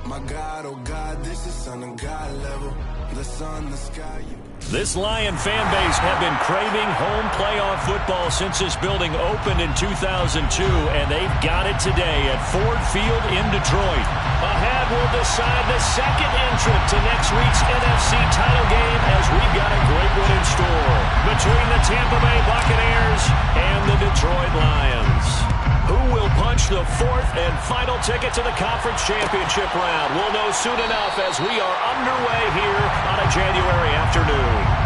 My God, oh God, this is on a God level. The sun, the sky. This Lion fan base have been craving home playoff football since this building opened in 2002, and they've got it today at Ford Field in Detroit. Ahead will decide the second entrant to next week's NFC title game, as we've got a great one in store between the Tampa Bay Buccaneers and the Detroit Lions. Who will punch the fourth and final ticket to the conference championship round? We'll know soon enough as we are underway here on a January afternoon.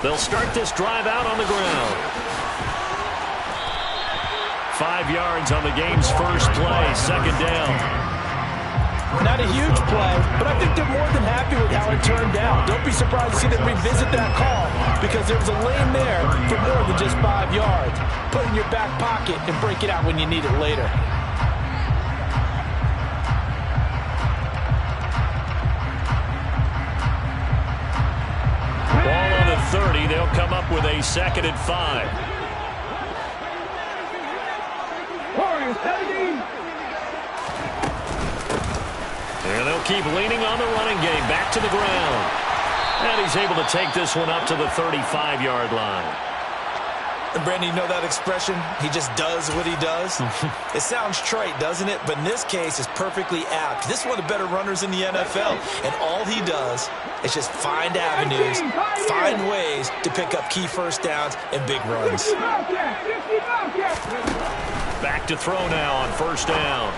They'll start this drive out on the ground. 5 yards on the game's first play, second down. Not a huge play, but I think they're more than happy with how it turned out. Don't be surprised to see them revisit that call, because there was a lane there for more than just 5 yards. Put it in your back pocket and break it out when you need it later. Ball on the 30. They'll come up with a 2nd and 5. And they'll keep leaning on the running game. Back to the ground. And he's able to take this one up to the 35-yard line. And Brandon, you know that expression? He just does what he does? It sounds trite, doesn't it? But in this case, it's perfectly apt. This is one of the better runners in the NFL. And all he does is just find avenues, find ways to pick up key first downs and big runs. Back to throw now on first down.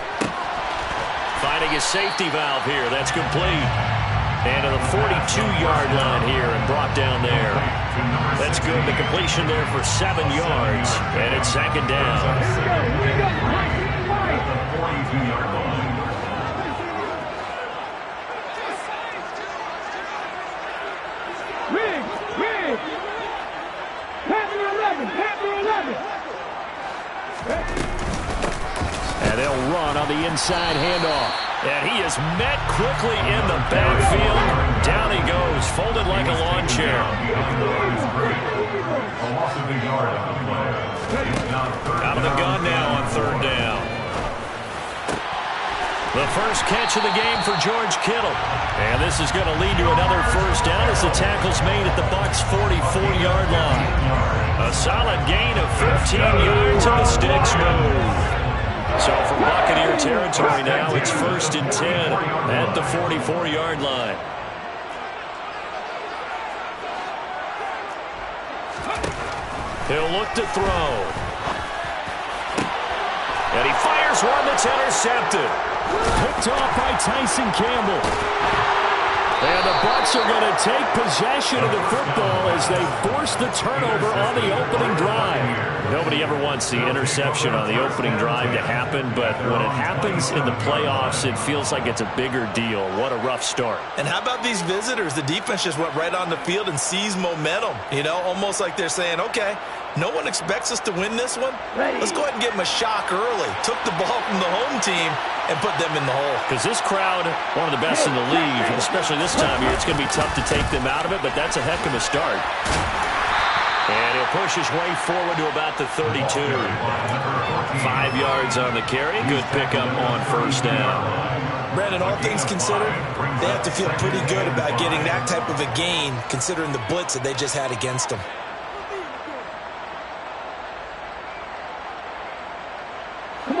Finding his safety valve here. That's complete. And to the 42-yard line here and brought down there. That's good. The completion there for 7 yards. And it's 2nd down. And they'll run on the inside handoff. And he is met quickly in the backfield. Down he goes, folded like a lawn chair. Out of the gun now on 3rd down. The first catch of the game for George Kittle. And this is going to lead to another first down as the tackle's made at the Bucs' 44-yard line. A solid gain of 15 yards and the sticks move. So for Buccaneer territory now, it's 1st and 10 at the 44-yard line. He'll look to throw. And he fires one that's intercepted. Picked off by Tyson Campbell. And the Bucs are going to take possession of the football as they force the turnover on the opening drive. Nobody ever wants the interception on the opening drive to happen, but when it happens in the playoffs, it feels like it's a bigger deal. What a rough start. And how about these visitors? The defense just went right on the field and seized momentum. You know, almost like they're saying, okay, no one expects us to win this one. Let's go ahead and give them a shock early. Took the ball from the home team and put them in the hole. Because this crowd, one of the best in the league, and especially this time of year, it's going to be tough to take them out of it, but that's a heck of a start. And he'll push his way forward to about the 32. 5 yards on the carry. Good pickup on first down. Brandon, all things considered, they have to feel pretty good about getting that type of a gain, considering the blitz that they just had against them.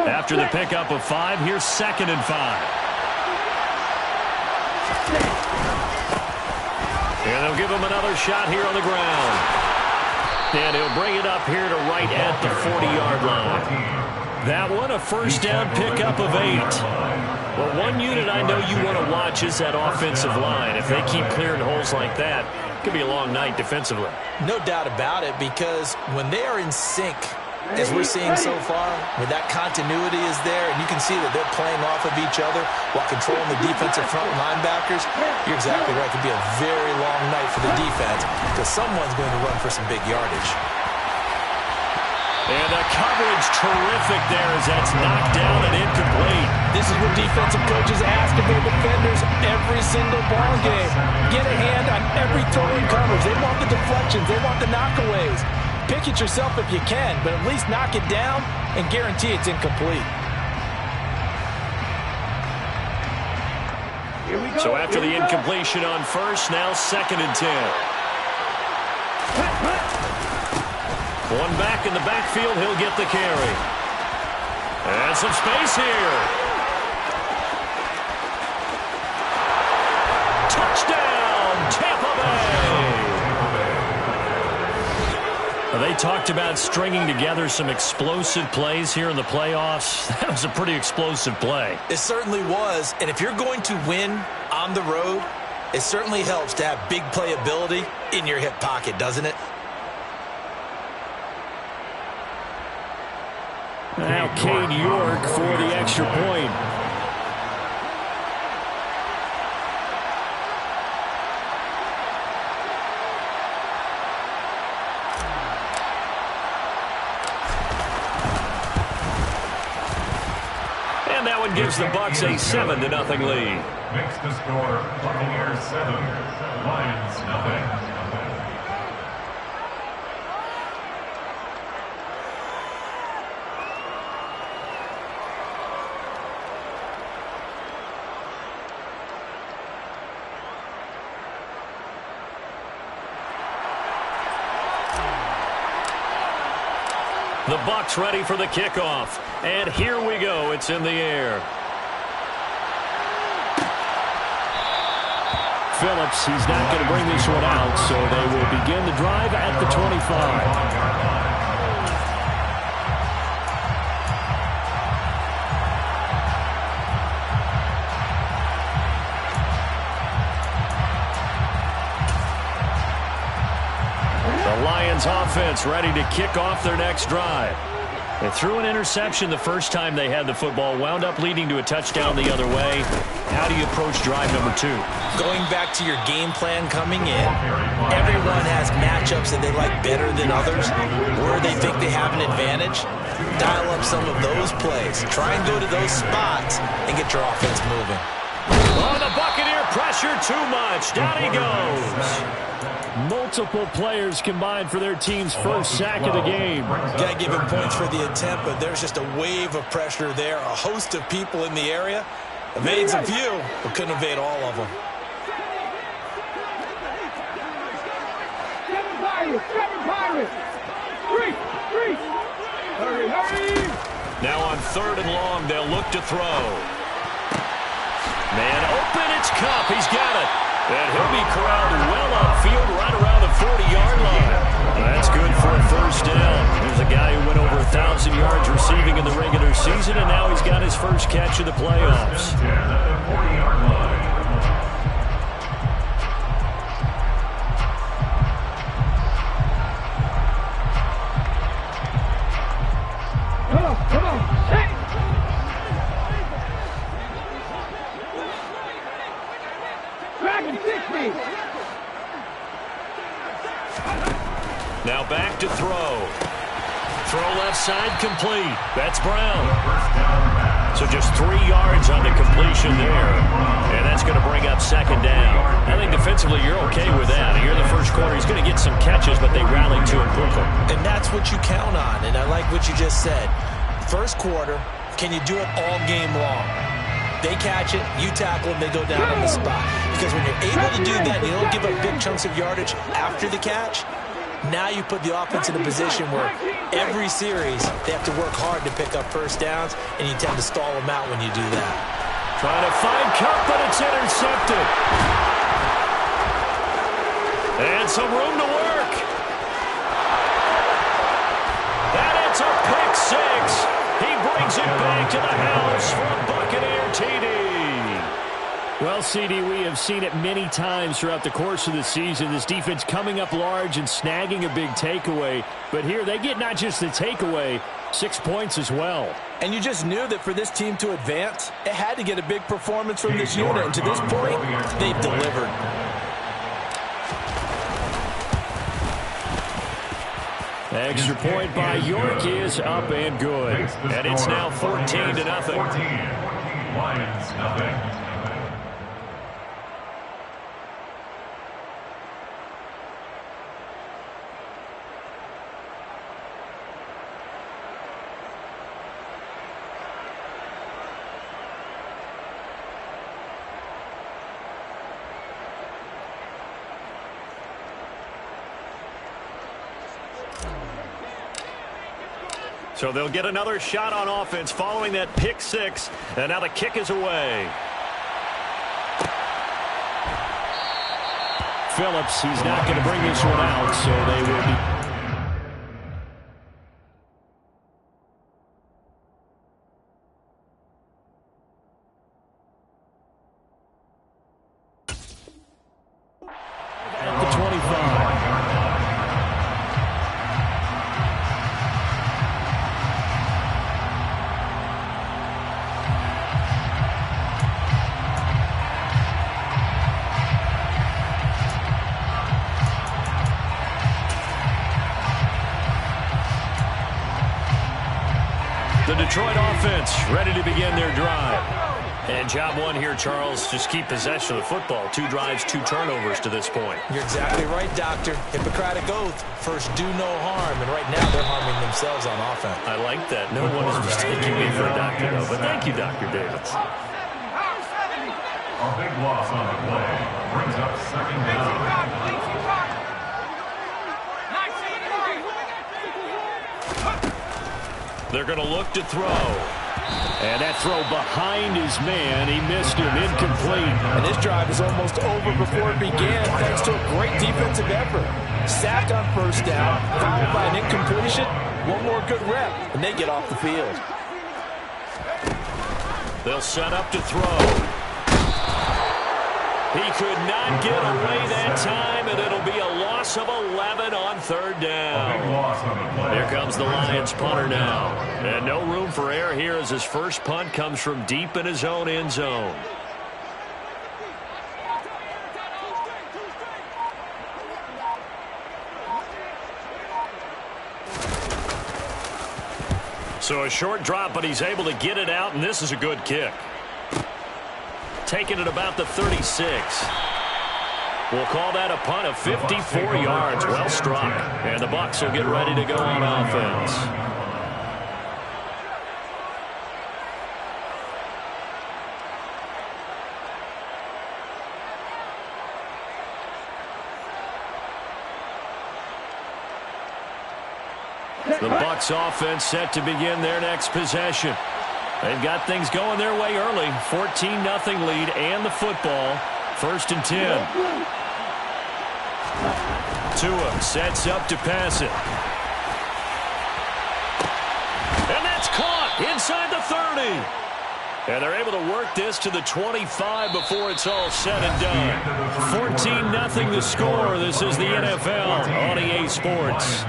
After the pickup of 5, here's 2nd and 5. And they'll give him another shot here on the ground. And he'll bring it up here to right at the 40-yard line. That one, a first down pickup of 8. Well, one unit I know you want to watch is that offensive line. If they keep clearing holes like that, it could be a long night defensively. No doubt about it, because when they are in sync, as we're seeing so far, where that continuity is there, and you can see that they're playing off of each other while controlling the defensive front linebackers, you're exactly right. It could be a very long night for the defense because someone's going to run for some big yardage. And the coverage terrific there as that's knocked down and incomplete. This is what defensive coaches ask of their defenders every single ball game. Get a hand on every throw in coverage. They want the deflections. They want the knockaways. Pick it yourself if you can, but at least knock it down and guarantee it's incomplete. So after the incompletion on first, now 2nd and 10. One back in the backfield, he'll get the carry. And some space here. Touchdown, Tampa Bay! They talked about stringing together some explosive plays here in the playoffs. That was a pretty explosive play. It certainly was, and if you're going to win on the road, it certainly helps to have big playability in your hip pocket, doesn't it? Now Cade York for the extra point. And that one gives the Bucs a 7-0 lead. Makes the score Buccaneers 7, Lions nothing. The Bucs ready for the kickoff. And here we go. It's in the air. Phillips, he's not going to bring this one out, so they will begin the drive at the 25. Offense ready to kick off their next drive. They threw an interception the first time they had the football, wound up leading to a touchdown the other way. How do you approach drive number 2? Going back to your game plan coming in, everyone has matchups that they like better than others, where they think they have an advantage. Dial up some of those plays. Try and go to those spots and get your offense moving. Oh, the Buccaneer pressure too much. Down he goes. Multiple players combined for their team's first sack of the game. Got to give him points for the attempt, but there's just a wave of pressure there. A host of people in the area. Evades a few, but couldn't evade all of them. Now on 3rd and long, they'll look to throw. Man open, it's Kupp. He's got it. And he'll be corralled well upfield right around the 40-yard line. That's good for a first down. There's a guy who went over 1,000 yards receiving in the regular season, and now he's got his first catch of the playoffs. Come on. Hey! Now back to throw. Throw left side complete. That's Brown. So just 3 yards on the completion there. And that's going to bring up 2nd down. I think defensively you're okay with that. Here in the first quarter, he's going to get some catches, but they rallied to him quickly. And that's what you count on. And I like what you just said. First quarter, can you do it all game long? They catch it, you tackle them, they go down on the spot. Because when you're able to do that, you don't give up big chunks of yardage after the catch. Now you put the offense in a position where every series they have to work hard to pick up first downs, and you tend to stall them out when you do that. Trying to find Kupp, but it's intercepted. And some room to work. He brings it back to the house for a Buccaneer TD. Well, CD, we have seen it many times throughout the course of the season. This defense coming up large and snagging a big takeaway. But here they get not just the takeaway, 6 points as well. And you just knew that for this team to advance, it had to get a big performance from this unit. And to this point, they've delivered. Extra point by York is up and good. And it's now 14-0. 14. Lions, nothing. So they'll get another shot on offense following that pick six. And now the kick is away. Phillips, he's not going to bring this one out, so they will be... at the 25. The Detroit offense ready to begin their drive. And job one here, Charles, just keep possession of the football. 2 drives, 2 turnovers to this point. You're exactly right, Doctor. Hippocratic oath. First, do no harm. And right now, they're harming themselves on offense. I like that. No one is mistaking me for a doctor, though. But thank you, Dr. Davis. A big loss on the play brings up second down. They're going to look to throw. And that throw behind his man. He missed him. Incomplete. And this drive is almost over before it began thanks to a great defensive effort. Sack on first down, followed by an incompletion. One more good rep, and they get off the field. They'll set up to throw. He could not get away that time, and it'll be a loss of 11 on third down. Here comes the Lions punter now. And no room for error here as his first punt comes from deep in his own end zone. So a short drop, but he's able to get it out, and this is a good kick. Taking it about the 36. We'll call that a punt of 54 yards. Well struck. And the Bucs will get ready to go on offense. The Bucs offense set to begin their next possession. They've got things going their way early. 14-0 lead and the football. 1st and 10. Tua sets up to pass it. And that's caught inside the 30. And they're able to work this to the 25 before it's all said and done. 14-0 the score. This is the NFL on EA Sports.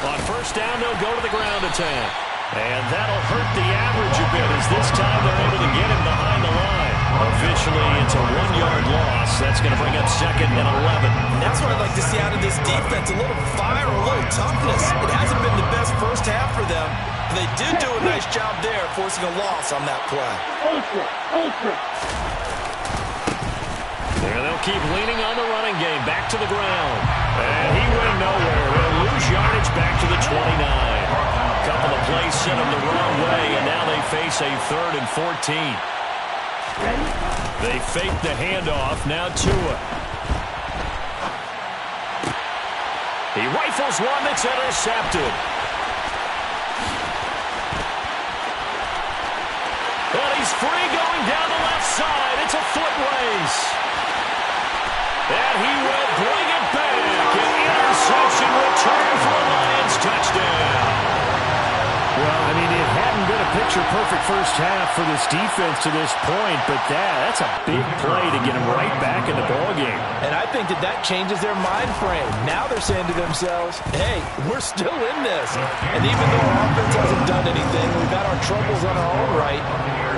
On first down, they'll go to the ground attack. And that'll hurt the average a bit as this time they're able to get him behind the line. Officially, it's a 1-yard loss. That's going to bring up 2nd and 11. That's what I'd like to see out of this defense. A little fire, a little toughness. It hasn't been the best first half for them. But they did do a nice job there, forcing a loss on that play. And they'll keep leaning on the running game. Back to the ground. And he went nowhere. He'll lose yardage back to the 29. Couple of plays sent him the wrong way, and now they face a 3rd and 14. They fake the handoff. Now Tua. He rifles one that's intercepted. And he's free going down the left side. It's a foot race. And he will bring it back. An interception return for a Lions touchdown. Well, I mean, it hadn't been a picture-perfect first half for this defense to this point, but that's a big play to get them right back in the ballgame. And I think that changes their mind frame. Now they're saying to themselves, hey, we're still in this. And even though our offense hasn't done anything, we've had our troubles on our own right,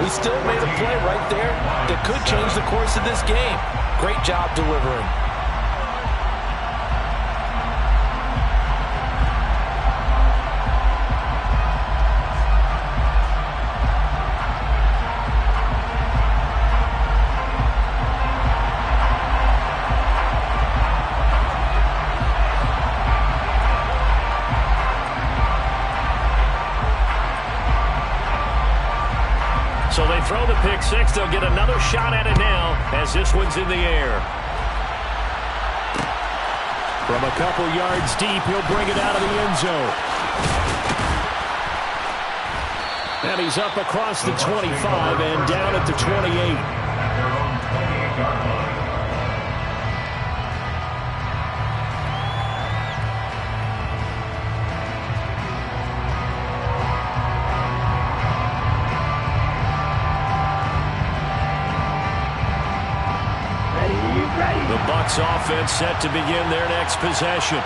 we still made a play right there that could change the course of this game. Great job delivering. So they throw the pick six. They'll get another shot at it now as this one's in the air. From a couple yards deep, he'll bring it out of the end zone. And he's up across the 25 and down at the 28. At their own 28-yard line. The Bucs offense set to begin their next possession.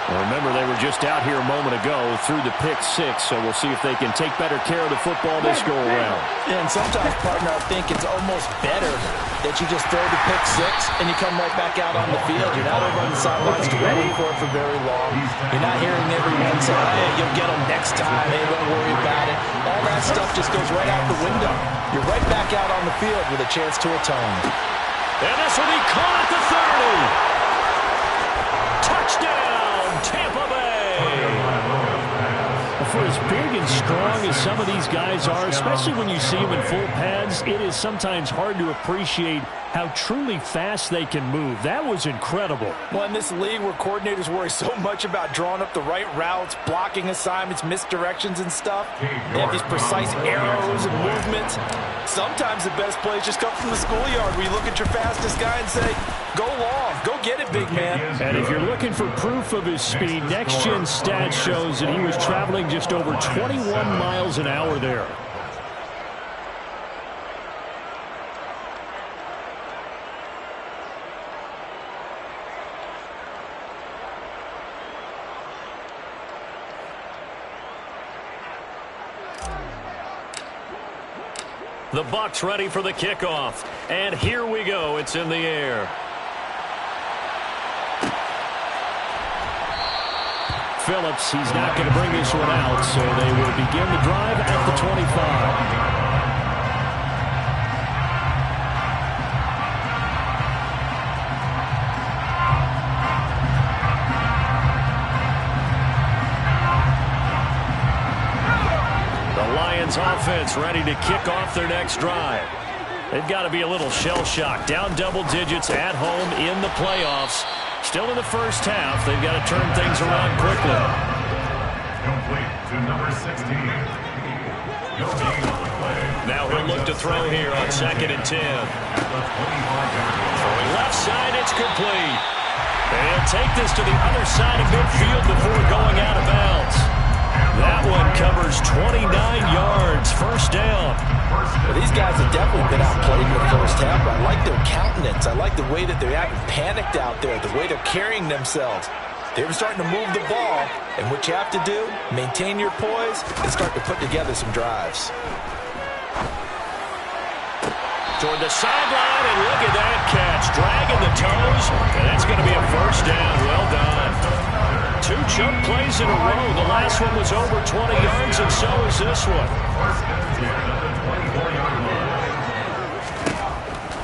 Well, remember, they were just out here a moment ago through the pick six, so we'll see if they can take better care of the football this go-around. And sometimes, partner, I think it's almost better that you just throw the pick six and you come right back out on the field. You're not over on the sidelines waiting for it for very long. You're not hearing everyone say, hey, you'll get them next time. Hey, don't worry about it. All that stuff just goes right out the window. You're right back out on the field with a chance to atone. And this will be caught at the 30. Touchdown, Tampa Bay. For as big and strong as some of these guys are, especially when you see them in full pads, it is sometimes hard to appreciate how truly fast they can move. That was incredible. Well, in this league where coordinators worry so much about drawing up the right routes, blocking assignments, misdirections and stuff, they have these precise arrows and movements. Sometimes the best plays just come from the schoolyard where you look at your fastest guy and say, go long, go get it, big man. And if you're looking for proof of his speed, Next Gen Stats shows that he was traveling just over 21 miles an hour there. The Bucs ready for the kickoff. And here we go. It's in the air. Phillips, he's not going to bring this one out, so they will begin the drive at the 25. Offense ready to kick off their next drive. They've got to be a little shell-shocked. Down double digits at home in the playoffs. Still in the first half. They've got to turn things around quickly. Complete to number 16. No gain on the play. Now he'll look to throw here on 2nd and 10. Throwing left side, it's complete. And he'll take this to the other side of midfield before going out of bounds. That one covers 29 yards. First down. Well, these guys have definitely been outplayed in the first half, but I like their countenance. I like the way that they haven't panicked out there, the way they're carrying themselves. They're starting to move the ball, and what you have to do, maintain your poise and start to put together some drives. Toward the sideline, and look at that catch. Dragging the toes, and that's going to be a first down. Well done. 2 chunk plays in a row. The last one was over 20 yards, and so is this one.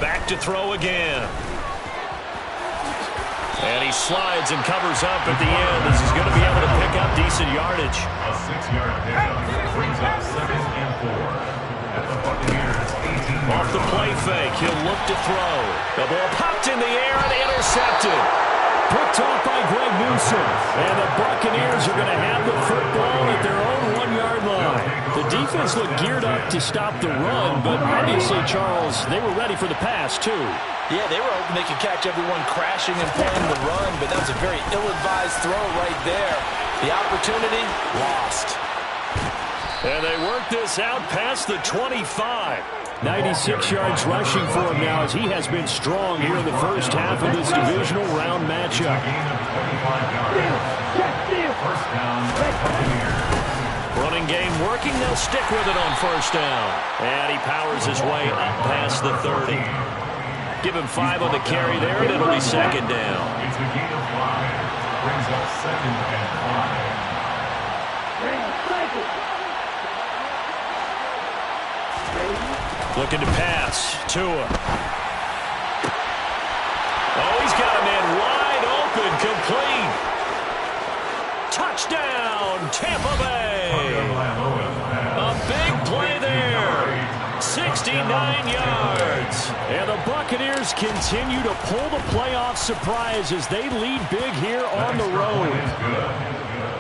Back to throw again. And he slides and covers up at the end. This is going to be able to pick up decent yardage. A 6-yard pickup brings up 2nd and 4. At the Buccaneers, 18. Off the play fake, he'll look to throw. The ball popped in the air and intercepted. Picked off by Greg Newsom. And the Buccaneers are going to have the football at their own 1-yard line. The defense looked geared up to stop the run, but obviously, Charles, they were ready for the pass, too. Yeah, they were hoping they could catch everyone crashing and playing the run, but that was a very ill-advised throw right there. The opportunity, lost. And they work this out past the 25. 96 yards rushing for him now as he has been strong here in the first half of this divisional round matchup. First down, Buccaneers. Running game working. They'll stick with it on first down. And he powers his way up past the 30. Give him 5 on the carry there, and it'll be second down. It's a gain of 5. Brings up second and 5. Looking to pass. Tua. Oh, he's got a man wide open, complete. Touchdown, Tampa Bay. A big play there. 69 yards. And the Buccaneers continue to pull the playoff surprise as they lead big here on the road.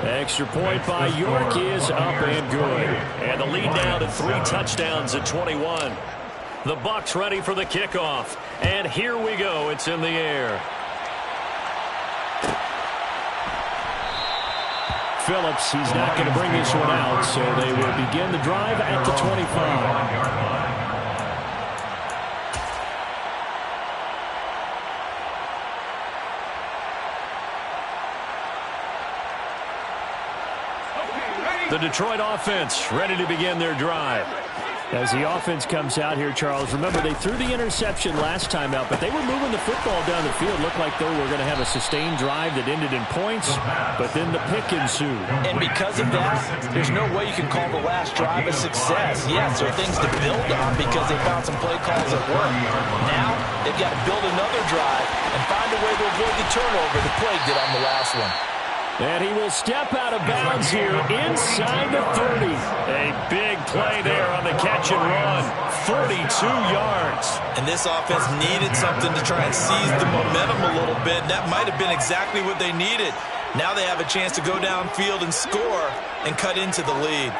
Extra point by York is up and good. And the lead now to 3 touchdowns at 21. The Bucs ready for the kickoff. And here we go. It's in the air. Phillips, he's not going to bring this one out, so they will begin the drive at the 25. The Detroit offense ready to begin their drive. As the offense comes out here, Charles, remember they threw the interception last time out, but they were moving the football down the field. Looked like they were going to have a sustained drive that ended in points, but then the pick ensued. And because of that, there's no way you can call the last drive a success. Yes, there are things to build on because they found some play calls that work. Now, they've got to build another drive and find a way to avoid the turnover the plague did on the last one. And he will step out of bounds here inside the 30. A big play there on the catch and run. 42 yards. And this offense needed something to try and seize the momentum a little bit. That might have been exactly what they needed. Now they have a chance to go downfield and score and cut into the lead.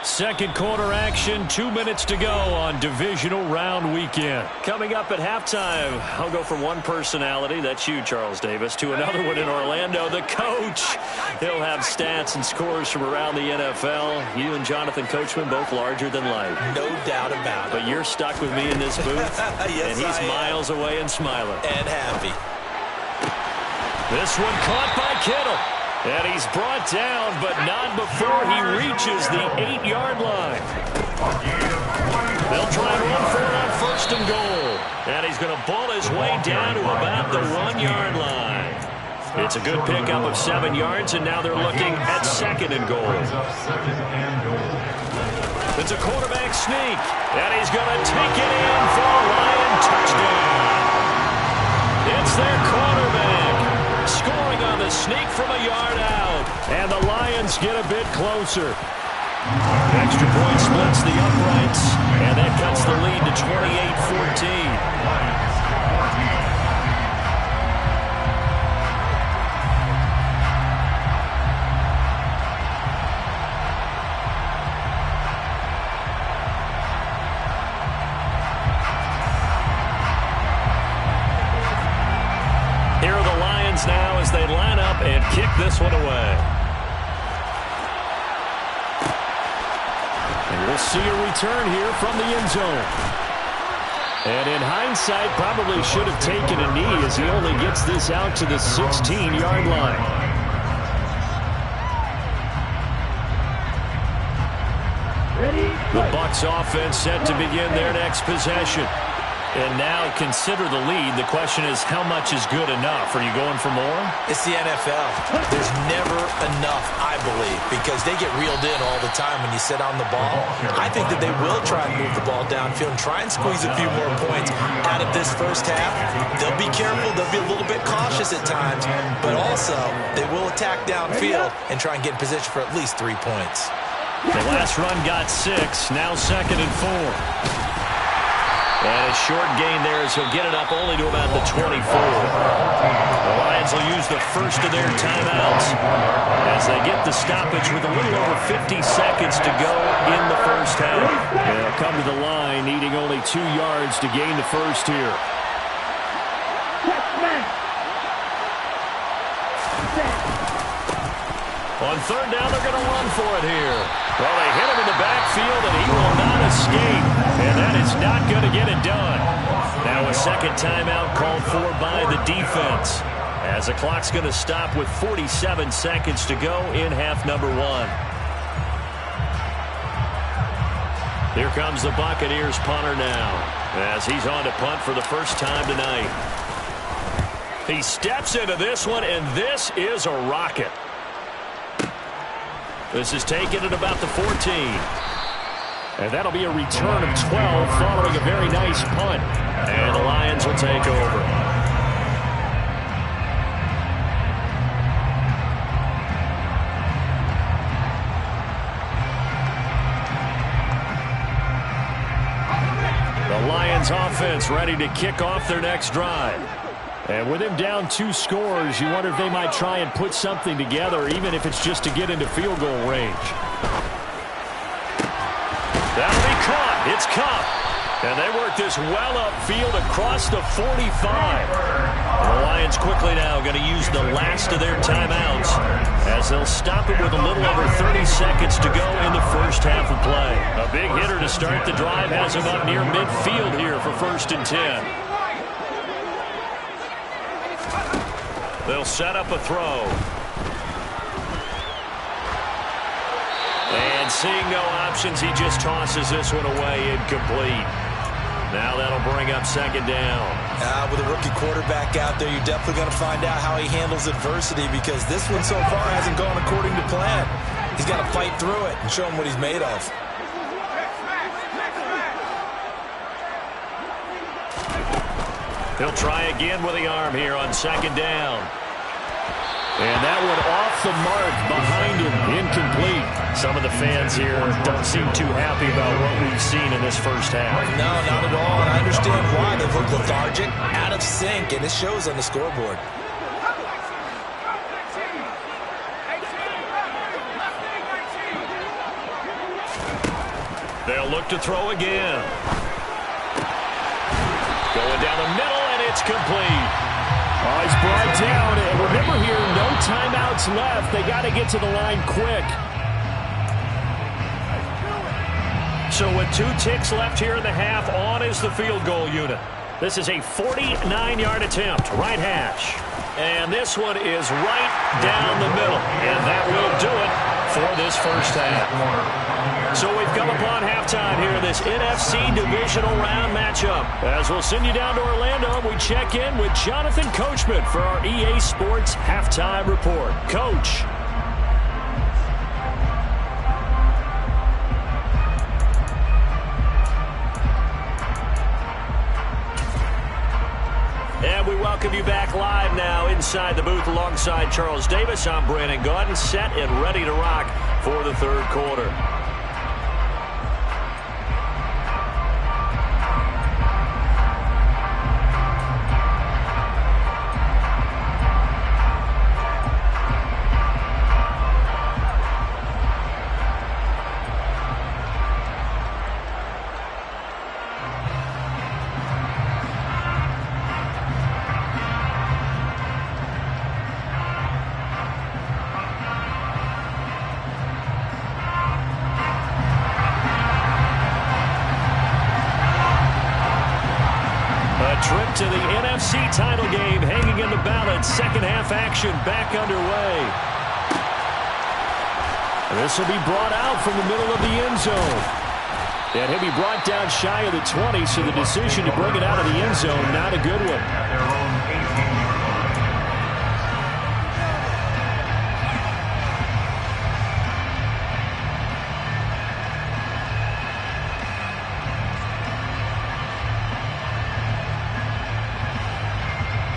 Second quarter action, 2 minutes to go on divisional round weekend. Coming up at halftime, I'll go from one personality, that's you, Charles Davis, to another one in Orlando, the coach. He'll have stats and scores from around the NFL. You and Jonathan Coachman both larger than life. No doubt about it. But you're stuck with me in this booth, yes, and he's miles away and smiling. And happy. This one caught by Kittle. And he's brought down, but not before he reaches the 8-yard line. They'll try and run for it on first and goal. And he's going to ball his way down to about the 1-yard line. It's a good pickup of 7 yards, and now they're looking at second and goal. It's a quarterback sneak, and he's going to take it in for a Lion touchdown. It's their quarterback. Scoring on the sneak from a yard out. And the Lions get a bit closer. Extra point splits the uprights. And that cuts the lead to 28-14. Here are the Lions now as they line up and kick this one away. And we'll see a return here from the end zone. And in hindsight, probably should have taken a knee as he only gets this out to the 16-yard line. The Bucs offense set to begin their next possession. And now consider the lead. The question is, how much is good enough? Are you going for more? It's the NFL. There's never enough, I believe, because they get reeled in all the time when you sit on the ball. I think that they will try and move the ball downfield and try and squeeze a few more points out of this first half. They'll be careful. They'll be a little bit cautious at times, but also they will attack downfield and try and get in position for at least 3 points. The last run got 6. Now second and 4. And a short gain there as he'll get it up only to about the 24. The Lions will use the first of their timeouts as they get the stoppage with a little over 50 seconds to go in the first half. They'll come to the line needing only 2 yards to gain the first here. On third down, they're going to run for it here. Well, they hit him in the backfield, and he will not escape. And that is not going to get it done. Now a second timeout called for by the defense, as the clock's going to stop with 47 seconds to go in half number 1. Here comes the Buccaneers punter now, as he's on to punt for the first time tonight. He steps into this one, and this is a rocket. This is taken at about the 14. And that'll be a return of 12 following a very nice punt. And the Lions will take over. The Lions offense ready to kick off their next drive. And with him down 2 scores, you wonder if they might try and put something together, even if it's just to get into field goal range. That'll be caught. It's Cup. And they work this well upfield across the 45. And the Lions quickly now going to use the last of their timeouts, as they'll stop it with a little over 30 seconds to go in the first half of play. A big hitter to start the drive has him up near midfield here for 1st and 10. They'll set up a throw. And seeing no options, he just tosses this one away incomplete. Now that'll bring up 2nd down. With a rookie quarterback out there, you're definitely going to find out how he handles adversity, because this one so far hasn't gone according to plan. He's got to fight through it and show him what he's made of. He'll try again with the arm here on 2nd down. And that one off the mark behind him, incomplete. Some of the fans here don't seem too happy about what we've seen in this first half. No, not at all. And I understand why. They've looked lethargic, out of sync, and it shows on the scoreboard. They'll look to throw again. Going down the middle, and it's complete. Oh, he's brought down. And remember here, no timeouts left. They got to get to the line quick. So with 2 ticks left here in the half, on is the field goal unit. This is a 49-yard attempt, right hash. And this one is right down the middle. And that will do it for this first half. So we've come upon halftime here in this NFC Divisional Round matchup. As we'll send you down to Orlando, we check in with Jonathan Coachman for our EA Sports Halftime Report. Coach. And we welcome you back live now inside the booth alongside Charles Davis. I'm Brandon Gaudin, set and ready to rock for the 3rd quarter. Trip to the NFC title game hanging in the balance. Second half action back underway. And this will be brought out from the middle of the end zone. And he'll be brought down shy of the 20, so the decision to bring it out of the end zone, not a good one.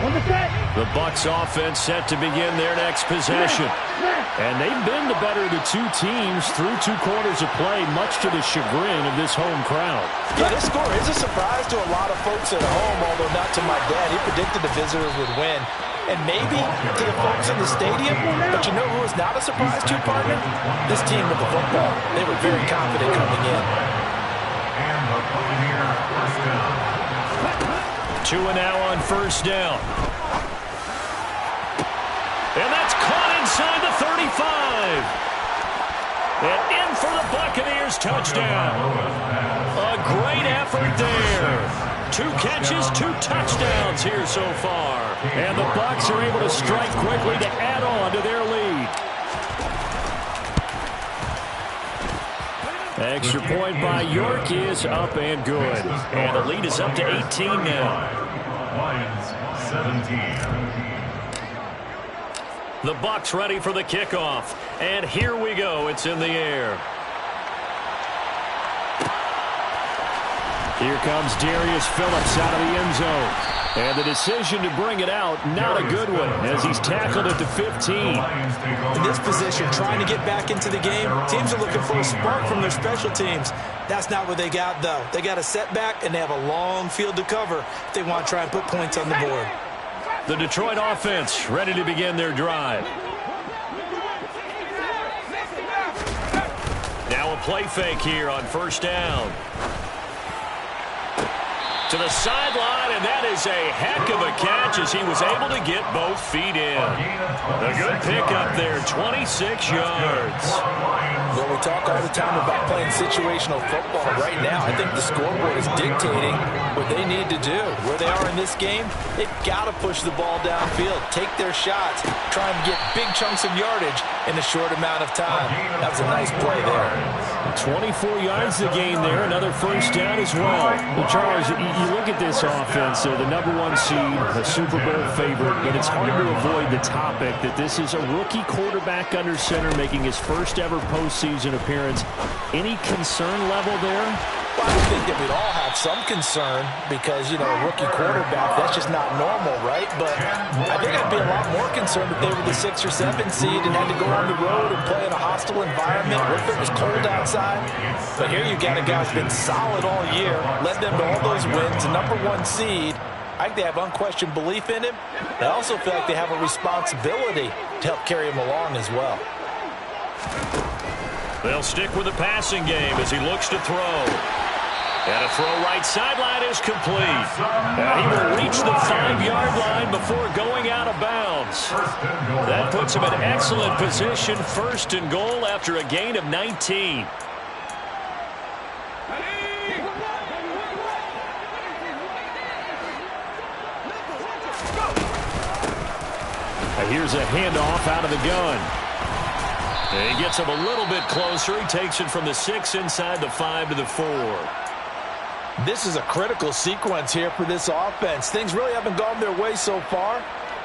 The Bucs offense set to begin their next possession. And they've been the better of the two teams through 2 quarters of play, much to the chagrin of this home crowd. Yeah, this score is a surprise to a lot of folks at home, although not to my dad. He predicted the visitors would win. And maybe to the folks in the stadium, but you know who was not a surprise to, partner? This team with the football. They were very confident coming in. And the Buccaneer first down. 2 and now on first down. And that's caught inside the 35. And in for the Buccaneers touchdown. A great effort there. 2 catches, 2 touchdowns here so far. And the Bucs are able to strike quickly to add on to their lead. Extra point by York is up and good. And the lead is up to 18 now. Lions 17. The Bucs ready for the kickoff. And here we go. It's in the air. Here comes Darius Phillips out of the end zone. And the decision to bring it out, not a good one, as he's tackled at the 15. In this position, trying to get back into the game, teams are looking for a spark from their special teams. That's not what they got, though. They got a setback, and they have a long field to cover if they want to try and put points on the board. The Detroit offense ready to begin their drive. Now a play fake here on first down. To the sideline, and that is a heck of a catch as he was able to get both feet in. A good pickup there, 26 yards. Well, we talk all the time about playing situational football. Right now, I think the scoreboard is dictating what they need to do. Where they are in this game, they've got to push the ball downfield, take their shots, try and get big chunks of yardage in a short amount of time. That was a nice play there. 24 yards to gain there, another first down as well. Well, Charles, you look at this offense, the #1 seed, a Super Bowl favorite, but it's hard to avoid the topic that this is a rookie quarterback under center making his first ever postseason appearance. Any concern level there? Well, I think that we'd all have some concern because, you know, a rookie quarterback, that's just not normal, right? But I think I'd be a lot more concerned if they were the 6 or 7 seed and had to go on the road and play in a hostile environment. What if it was cold outside? But here you've got a guy who's been solid all year, led them to all those wins, a #1 seed. I think they have unquestioned belief in him. I also feel like they have a responsibility to help carry him along as well. They'll stick with the passing game as he looks to throw. And a throw right sideline is complete. And he will reach the 5-yard line before going out of bounds. That puts him in excellent position, 1st and goal after a gain of 19. Here's a handoff out of the gun. And he gets him a little bit closer. He takes it from the 6 inside the 5 to the 4. This is a critical sequence here for this offense. Things really haven't gone their way so far.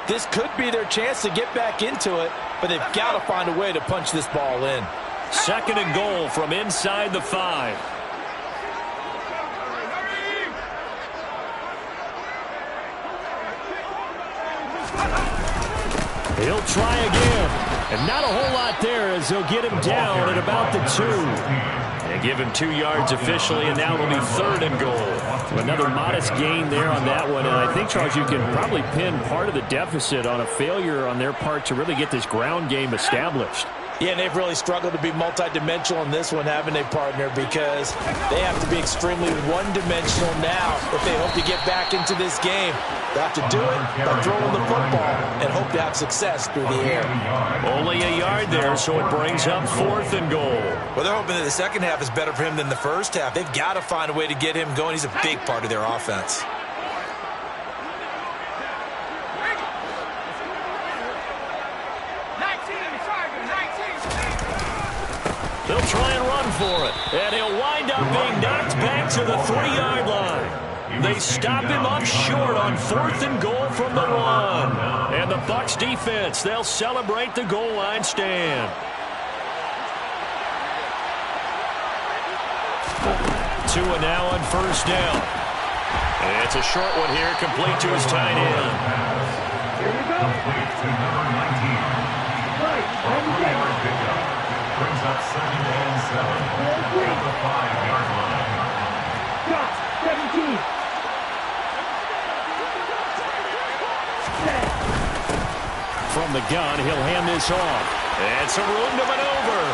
This could be their chance to get back into it, but they've got to find a way to punch this ball in. 2nd and goal from inside the 5. He'll try again. And not a whole lot there as they'll get him down at about the 2. And give him 2 yards officially, and now it'll be 3rd and goal. Another modest gain there on that one. And I think, Charles, you can probably pin part of the deficit on a failure on their part to really get this ground game established. Yeah, and they've really struggled to be multidimensional in this one, haven't they, partner? Because they have to be extremely one-dimensional now if they hope to get back into this game. They have to do it by throwing the football and hope to have success through the air. Only a yard there, so it brings up 4th and goal. Well, they're hoping that the second half is better for him than the first half. They've got to find a way to get him going. He's a big part of their offense. They'll try and run for it, and he'll wind up being knocked back to the 3-yard line. They stop him up short on 4th and goal from the 1. And the Bucs defense, they'll celebrate the goal line stand. 2 and now on first down. And it's a short one here, complete to his tight end. Complete to number 19. Right, A 3-yard pickup. Brings up 2nd and 7 at the 5-yard line. Got 17. Set. From the gun, he'll hand this off. And some room to maneuver.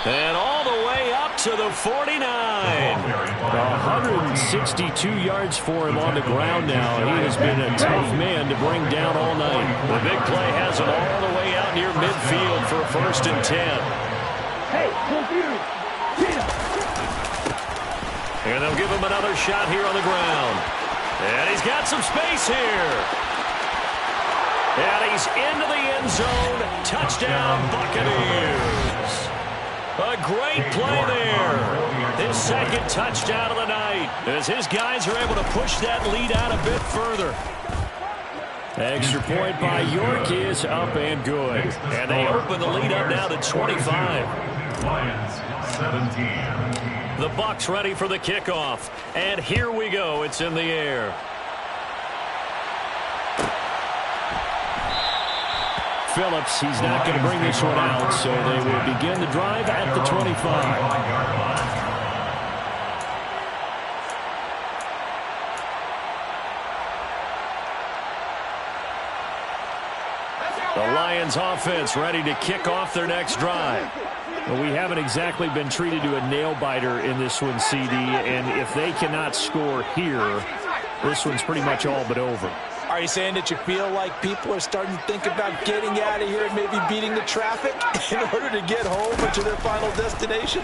And all the way up to the 49. 162 yards for him on the ground now. He has been a tough man to bring down all night. The big play has him all the way out near midfield for a 1st and 10. Hey, confused. And they'll give him another shot here on the ground. And he's got some space here. And he's into the end zone. Touchdown, Buccaneers. A great play there. His 2nd touchdown of the night as his guys are able to push that lead out a bit further. Extra point by York is up and good. And they open the lead up now to 25. Lions 17. The Bucs ready for the kickoff. And here we go. It's in the air. Phillips, he's not going to bring this one out, so they will begin the drive at the 25. The Lions offense ready to kick off their next drive. Well, we haven't exactly been treated to a nail-biter in this one, CD, and if they cannot score here, this one's pretty much all but over. Are you saying that you feel like people are starting to think about getting out of here and maybe beating the traffic in order to get home or to their final destination?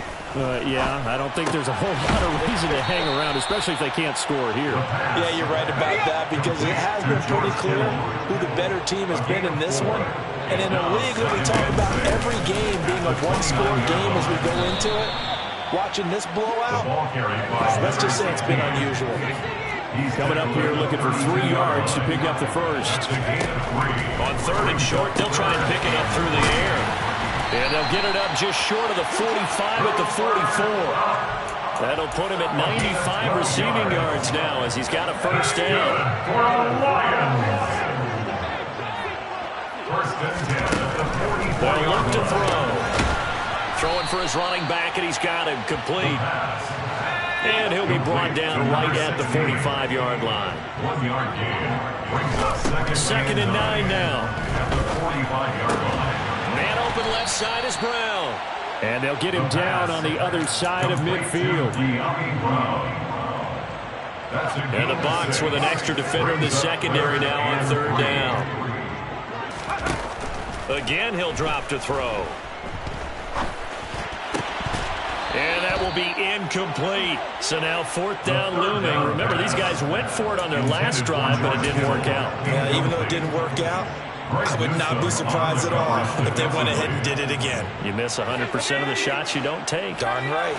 Yeah, I don't think there's a whole lot of reason to hang around, especially if they can't score here. Yeah, you're right about that because it has been pretty clear who the better team has been in this one. And in a league where we talk about every game being a one-score game as we go into it, watching this blowout, let's just say it's been unusual. He's coming up here looking for 3 yards to pick up the first. On 3rd and short, they'll try and pick it up through the air. And they'll get it up just short of the 45 at the 44. That'll put him at 95 receiving yards now as he's got a 1st down. For the Lions. 1st and 10 at the 45. They'll look to throw. Throwing for his running back, and he's got him complete. And he'll be brought down right at the 45-yard line. 1-yard gain. Brings up 2nd and 9 now. At the 45-yard line. Man open left side is Brown. And they'll get him down on the other side of midfield. And the Bucs with an extra defender in the secondary now on 3rd down. Again, he'll drop to throw. And that will be incomplete. So now 4th down looming. Remember, these guys went for it on their last drive, but it didn't work out. Yeah, even though it didn't work out, I would not be surprised at all if they went ahead and did it again. You miss 100% of the shots you don't take. Darn right.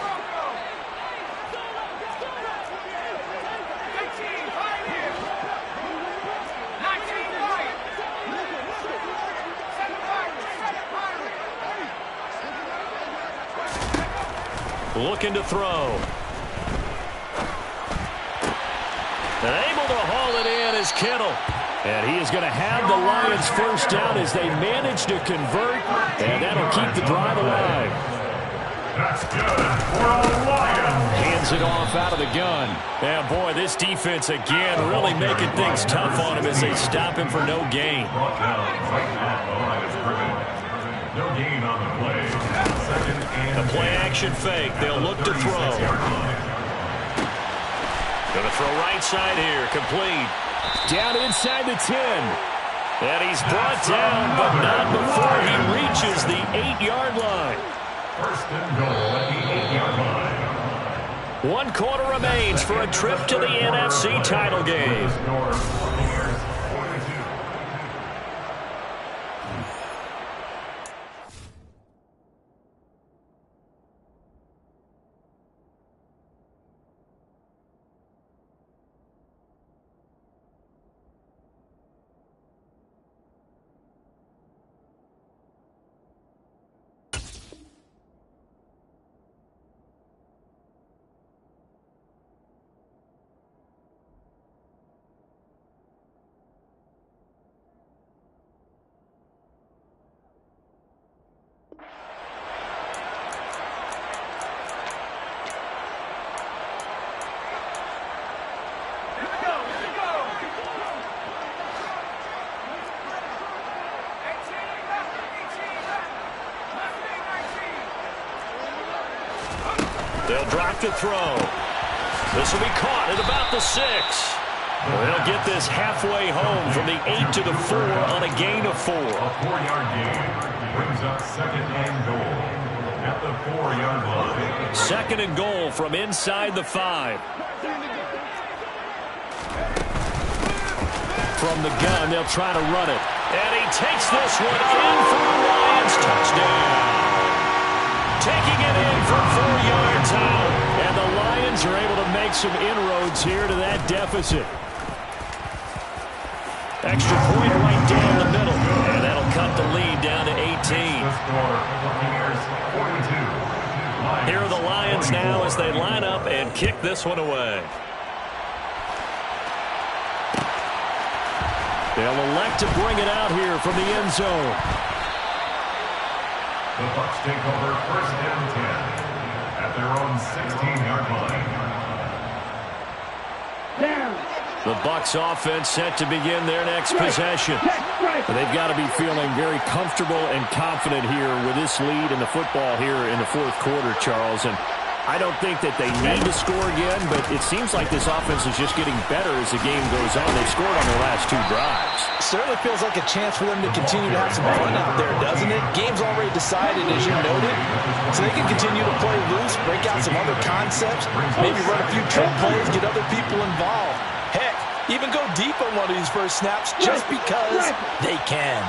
Looking to throw. And able to haul it in is Kittle. And he is going to have the Lions 1st down as they manage to convert. And that'll keep the drive alive. That's good for the Lions. Hands it off out of the gun. And boy, this defense again really making things tough on him as they stop him for no gain. Brought down right at the line of scrimmage. No gain on the play. 2nd and A play action fake. They'll look to throw. Going to throw right side here. Complete. Down inside the 10. And he's brought down, but not before he reaches the 8-yard line. 1st and goal at the 8-yard line. 1 quarter remains for a trip to the NFC title game. They'll drop the throw. This will be caught at about the 6. They'll get this halfway home from the 8 to the 4 on a gain of 4. A 4-yard gain brings up 2nd and goal at the 4-yard line. 2nd and goal from inside the 5. From the gun, they'll try to run it. And he takes this one in for a Lions touchdown. Taking it in from 4 yards out. And the Lions are able to make some inroads here to that deficit. Extra point right down the middle. And that'll cut the lead down to 18. Here are the Lions now as they line up and kick this one away. They'll elect to bring it out here from the end zone. The Bucs take over 1st and 10 at their own 16-yard line. Down. The Bucs offense set to begin their next possession. They've got to be feeling very comfortable and confident here with this lead in the football here in the 4th quarter, Charles. And I don't think that they need to score again, but it seems like this offense is just getting better as the game goes on. They've scored on their last 2 drives. Certainly feels like a chance for them to continue to have some fun out there, doesn't it? Game's already decided, as you noted, so they can continue to play loose, break out some other concepts, maybe run a few trick plays, get other people involved. Heck, even go deep on one of these first snaps just because they can.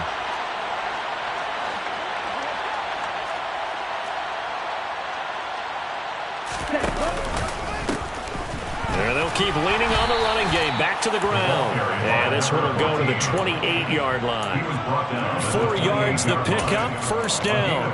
There they'll keep leaning on the running game. Back to the ground. And this one will go to the 28-yard line. 4 yards the pickup, 1st down.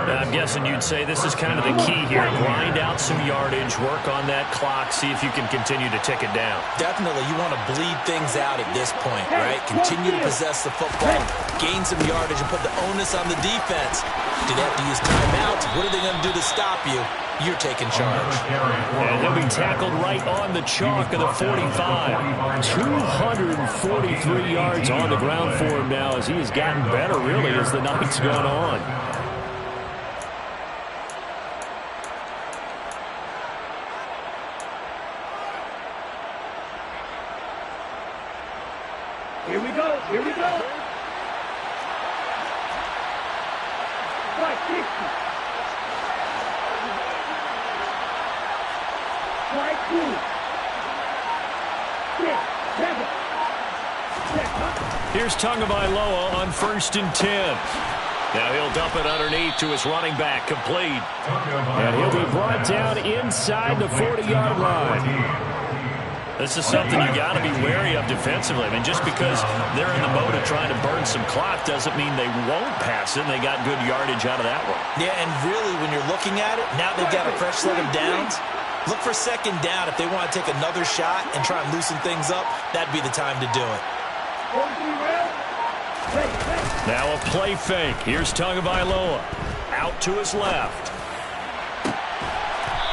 Now, I'm guessing you'd say this is kind of the key here. Grind out some yardage, work on that clock, see if you can continue to tick it down. Definitely, you want to bleed things out at this point, right? Continue to possess the football, gain some yardage, and put the onus on the defense. Do they have to use timeouts? What are they going to do to stop you? You're taking charge. And he'll be tackled right on the chalk of the 45. 243 yards on the ground for him now as he has gotten better, really, as the night's gone on. Here we go. Here we go. Right, 60. Right, 2. 6, 7. Here's Tagovailoa on 1st and 10. Now he'll dump it underneath to his running back, complete. And he'll be brought down inside the 40-yard line. This is something you got to be wary of defensively. I mean, just because they're in the mode of trying to burn some clock doesn't mean they won't pass it, and they got good yardage out of that one. Yeah, and really, when you're looking at it, now they've got a fresh set of downs. Look for 2nd down. If they want to take another shot and try and loosen things up, that'd be the time to do it. Now a play fake. Here's Tagovailoa. Out to his left.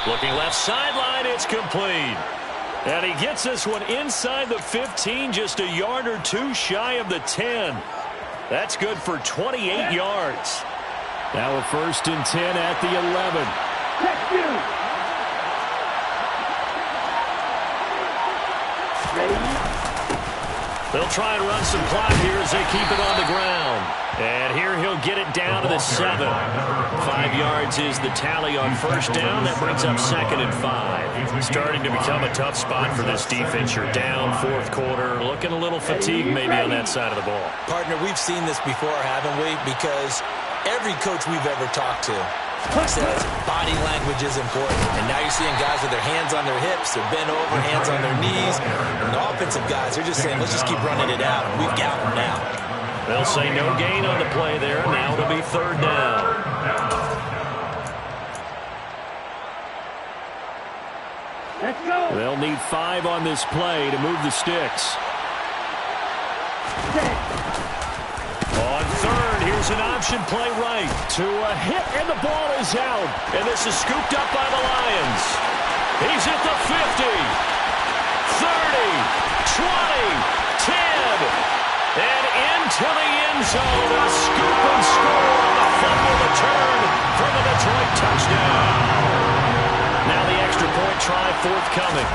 Looking left sideline, it's complete. And he gets this one inside the 15, just a yard or 2 shy of the 10. That's good for 28 yards. Now a 1st and 10 at the 11. They'll try and run some clock here as they keep it on the ground. And here he'll get it down to the 7. 5 yards is the tally on 1st down. That brings up 2nd and 5. Starting to become a tough spot for this defense. You're down 4th quarter. Looking a little fatigued maybe on that side of the ball. Partner, we've seen this before, haven't we? Because every coach we've ever talked to says body language is important. And now you're seeing guys with their hands on their hips, they're bent over, hands on their knees. And the offensive guys, they're just saying, let's just keep running it out. We've got them now. They'll say no gain on the play there. Now it'll be 3rd down. Let's go. They'll need 5 on this play to move the sticks. On 3rd, here's an option play right to a hit, and the ball is out. And this is scooped up by the Lions. He's at the 50, 30, 20, 10. And into the end zone, a scoop and score on a fumble return for the Detroit touchdown. Now the try forthcoming.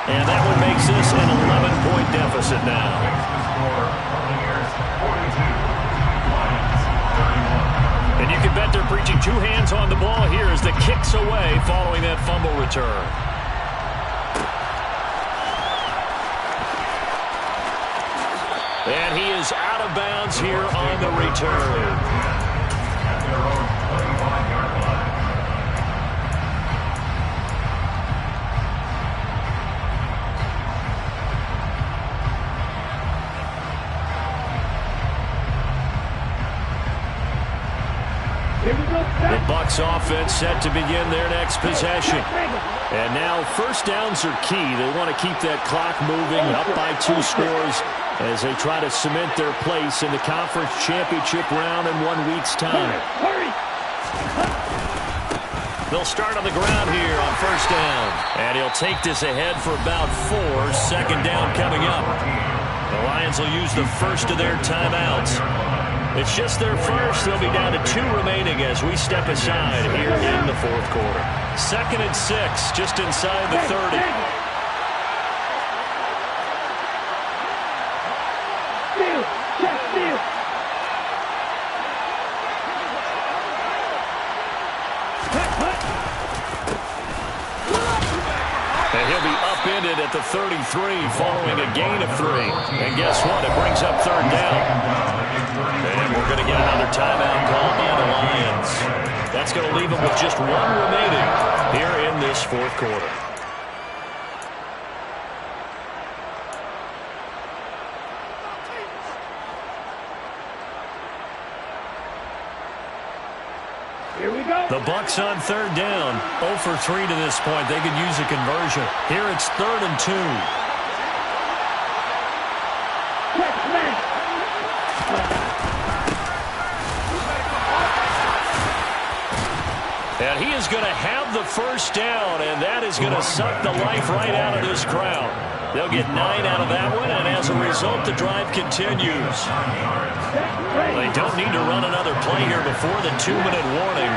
And that one makes this an 11-point deficit now. And you can bet they're preaching two hands on the ball here as the kick's away following that fumble return. And he is out of bounds here on the return. The Bucs offense set to begin their next possession. And now first downs are key. They want to keep that clock moving up by 2 scores as they try to cement their place in the conference championship round in 1 week's time. They'll start on the ground here on first down. And he'll take this ahead for about 4. Second down coming up. The Lions will use the first of their timeouts. It's just their first. They'll be down to 2 remaining as we step aside here in the fourth quarter. 2nd and 6, just inside the 30. And he'll be upended at the 33 following a gain of 3. And guess what? It brings up third down. And we're going to get another timeout call by the Lions. That's going to leave them with just 1 remaining here in this fourth quarter. Here we go. The Bucs on third down. 0 for 3 to this point. They could use a conversion. Here it's 3rd and 2. And he is going to have the first down, and that is going to suck the life right out of this crowd. They'll get 9 out of that one, and as a result, the drive continues. They don't need to run another play here before the 2-minute warning.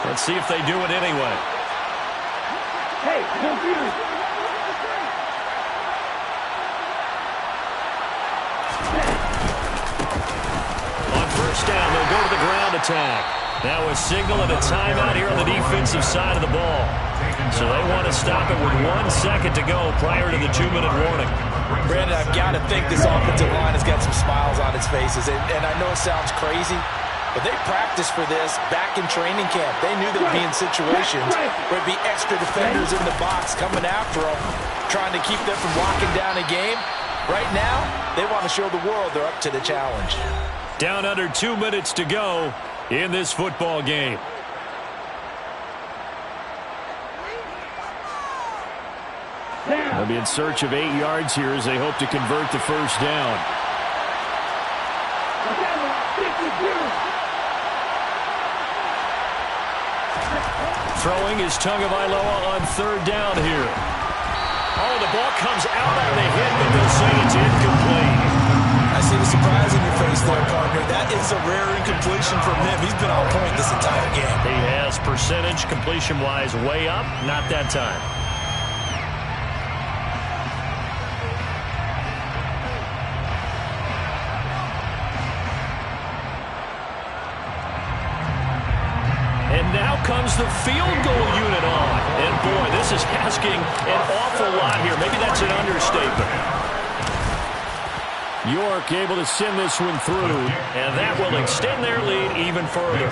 Let's see if they do it anyway. Hey, don't do it. On first down, they'll go to the ground attack. Now a signal and a timeout here on the defensive side of the ball. So they want to stop it with 1 second to go prior to the 2-minute warning. Brandon, I've got to think this offensive line has got some smiles on its faces. And I know it sounds crazy, but they practiced for this back in training camp. They knew they'd be in situations where there'd be extra defenders in the box coming after them, trying to keep them from locking down a game. Right now, they want to show the world they're up to the challenge. Down under 2 minutes to go in this football game. They'll be in search of 8 yards here as they hope to convert the first down. Throwing is Tagovailoa on third down here. Oh, the ball comes out on the hit, but they'll say it's incomplete. I see the surprise in your face there, partner. That is a rare incompletion from him. He's been on point this entire game. He has percentage completion-wise way up. Not that time. And now comes the field goal unit on. And boy, this is asking an awful lot here. Maybe that's an understatement. York able to send this one through, and that will extend their lead even further.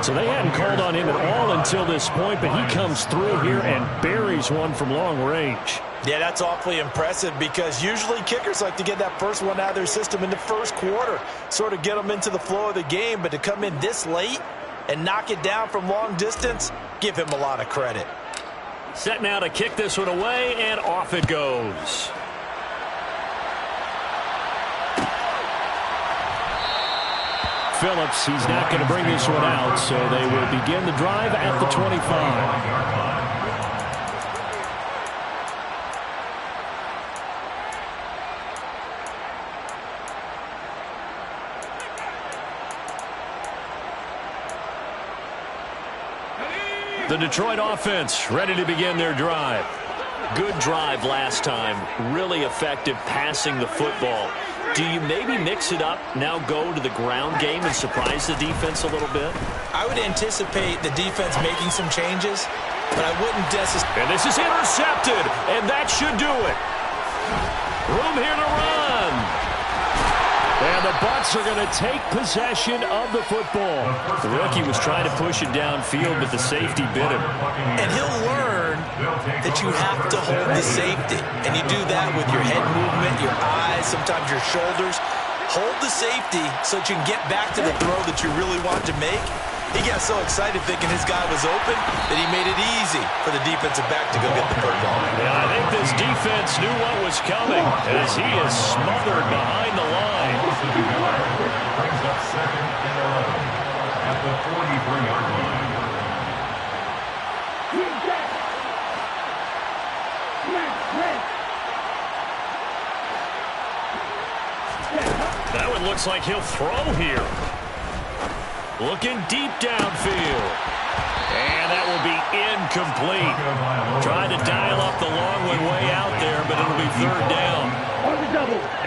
So they hadn't called on him at all until this point, but he comes through here and buries one from long range. Yeah, that's awfully impressive because usually kickers like to get that first one out of their system in the first quarter, sort of get them into the flow of the game, but to come in this late and knock it down from long distance, give him a lot of credit. Set now to kick this one away, and off it goes. Phillips, he's not going to bring this one out, so they will begin the drive at the 25. The Detroit offense ready to begin their drive. Good drive last time. Really effective passing the football. Do you maybe mix it up, now go to the ground game and surprise the defense a little bit? I would anticipate the defense making some changes, but I wouldn't necessarily. And this is intercepted, and that should do it. Room here to run. And the Bucs are going to take possession of the football. The rookie was trying to push it downfield, but the safety bit him. And he'll learn that you have to hold the safety. And you do that with your head movement, your eyes, sometimes your shoulders. Hold the safety so that you can get back to the throw that you really want to make. He got so excited thinking his guy was open that he made it easy for the defensive back to go get the football. Yeah, I think this defense knew what was coming as he is smothered behind the line. Brings up 2nd and 11 at the 43-yard line. That one looks like he'll throw here. Looking deep downfield. And that will be incomplete. Trying to dial up the long one way out there, but it'll be 3rd down.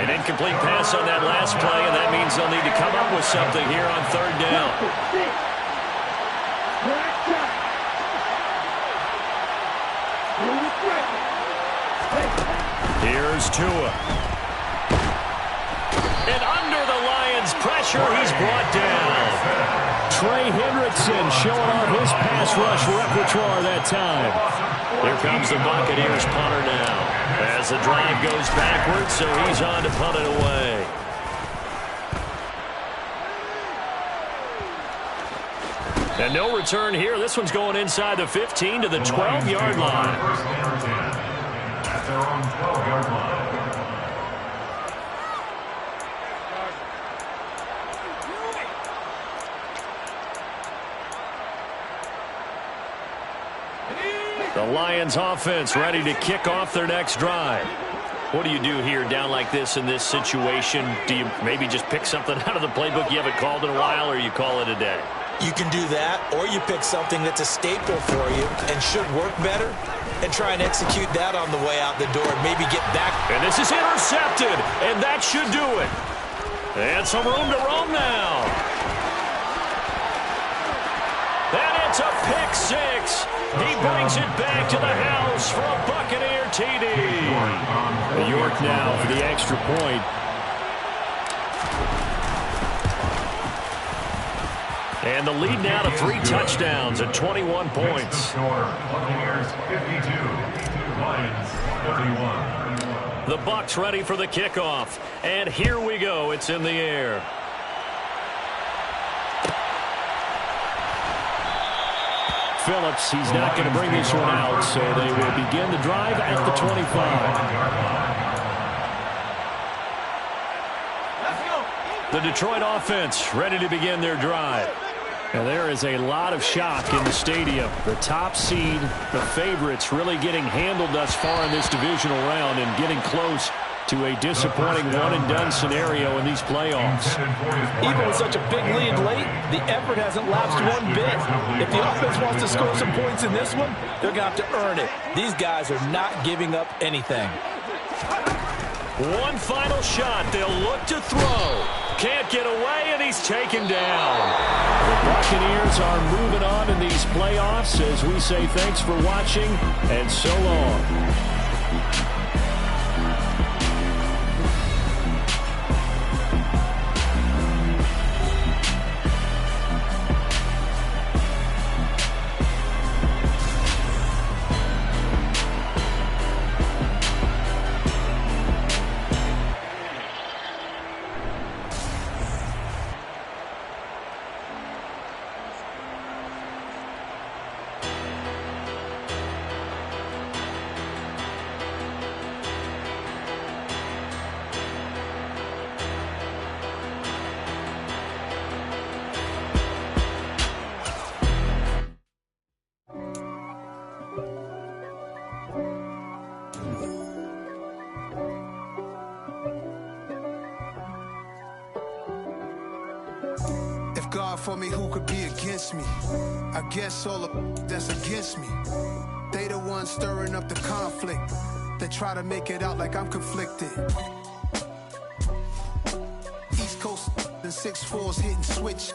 An incomplete pass on that last play, and that means they'll need to come up with something here on 3rd down. Here's Tua. And under the Lions' pressure, he's brought down. Trey Hendrickson showing off his pass rush repertoire that time. Here comes the Buccaneers punter now. As the drive goes backwards, so he's on to punt it away. And no return here. This one's going inside the 15 to the 12-yard line. First and 10 at their own 12-yard line. The Lions offense ready to kick off their next drive. What do you do here down like this in this situation? Do you maybe just pick something out of the playbook you haven't called in a while, or you call it a day? You can do that, or you pick something that's a staple for you and should work better and try and execute that on the way out the door and maybe get back. And this is intercepted, and that should do it. And some room to roam now. And it's a pick six. He brings it back to the house for a Buccaneer TD. York now for the extra point. And the lead now to 3 touchdowns at 21 points. Buccaneers 52, Lions 51. The Bucs ready for the kickoff. And here we go. It's in the air. Phillips, he's not going to bring this one out, so they will begin the drive at the 25. The Detroit offense ready to begin their drive. And there is a lot of shock in the stadium. The top seed, the favorites, really getting handled thus far in this divisional round and getting close to a disappointing one-and-done scenario in these playoffs. Even with such a big lead late, the effort hasn't lapsed one bit. If the offense wants to score some points in this one, they're going to have to earn it. These guys are not giving up anything. One final shot. They'll look to throw. Can't get away, and he's taken down. The Buccaneers are moving on in these playoffs as we say thanks for watching and so long. God for me, who could be against me? I guess all the that's against me. They the ones stirring up the conflict. They try to make it out like I'm conflicted. East Coast and 6'4s hitting switch.